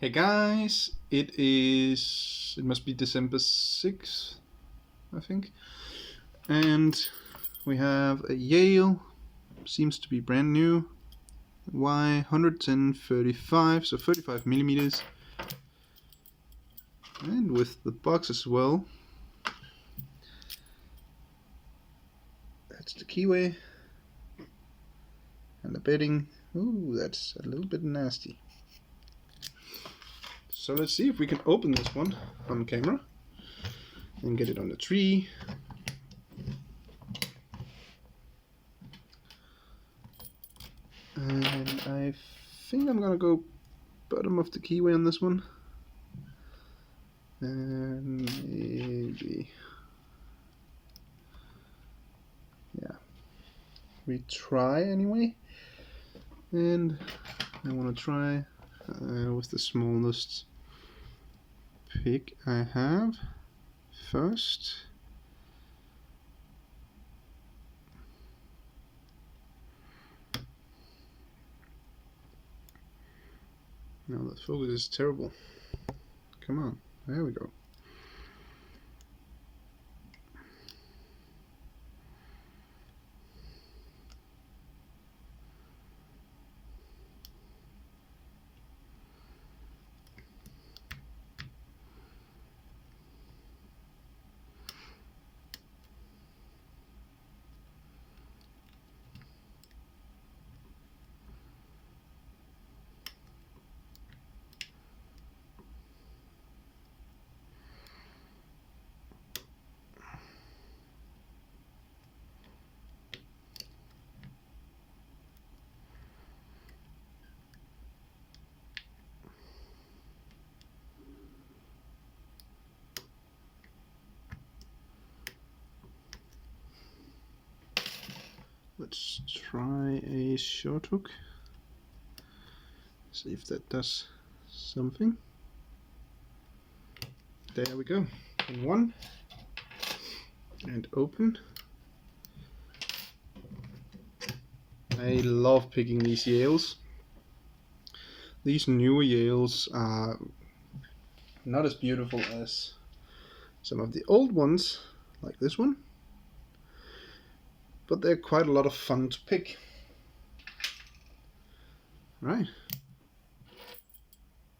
Hey guys, it must be December 6th, I think, and we have a Yale, seems to be brand new, y110 so 35 millimeters, and with the box as well. That's the keyway, and the bedding. Ooh, that's a little bit nasty. So let's see if we can open this one on camera and get it on the tree. And I think I'm gonna go bottom of the keyway on this one. And maybe, yeah, we try anyway. And I want to try with the smallest pick I have first. Now the focus is terrible. Come on, there we go. Let's try a short hook. See if that does something. There we go. In one. And open. I love picking these Yales. These newer Yales are not as beautiful as some of the old ones, like this one. But they're quite a lot of fun to pick. Right.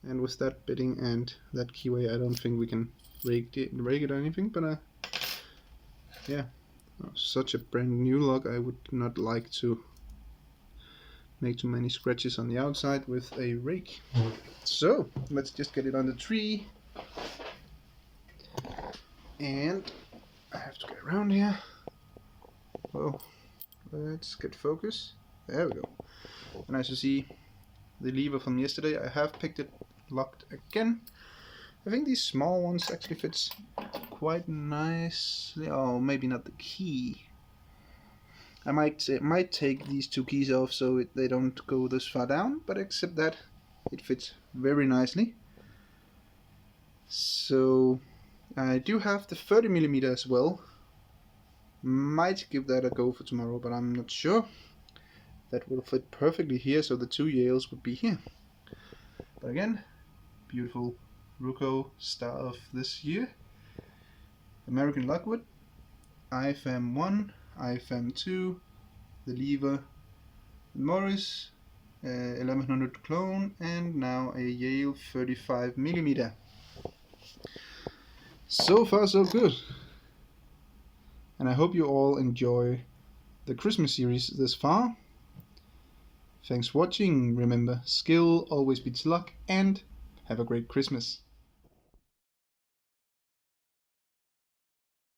And with that bedding and that keyway, I don't think we can rake it or anything, but yeah, such a brand new lock. I would not like to make too many scratches on the outside with a rake. So let's just get it on the tree, and I have to get around here. Well, let's get focus. There we go. And as you see, the lever from yesterday, I have picked it locked again. I think these small ones actually fits quite nicely. Oh, maybe not the key. I might take these two keys off so they don't go this far down, but except that it fits very nicely. So I do have the 30 millimeter as well. Might give that a go for tomorrow, but I'm not sure. That will fit perfectly here, so the two Yales would be here. But again, beautiful Ruco star of this year. American Lockwood, IFM 1, IFM 2, the lever Morris, 1100 clone, and now a Yale 35 millimeter. So far so good. And I hope you all enjoy the Christmas series this far. Thanks for watching. Remember, skill always beats luck, and have a great Christmas.